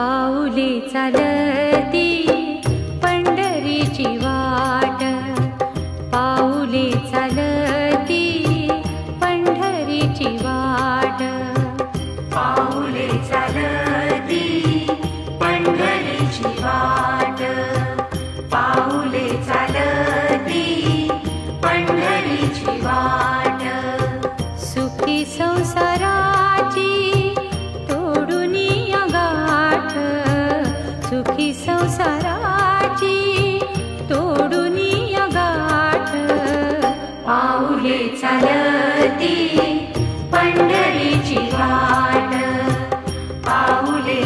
पाऊले चालती पंढरीची वाट, पाऊले चालती पंढरीची वाट, पाऊले चालती पंढरीची वाट, पाऊले चालती पंढरीची वाट. सुखी संसाराची तोडुनी गाठ, सुखी संसाराची तोडुनी गाठ. पाऊले चालती पंढरीची वाट, पाऊले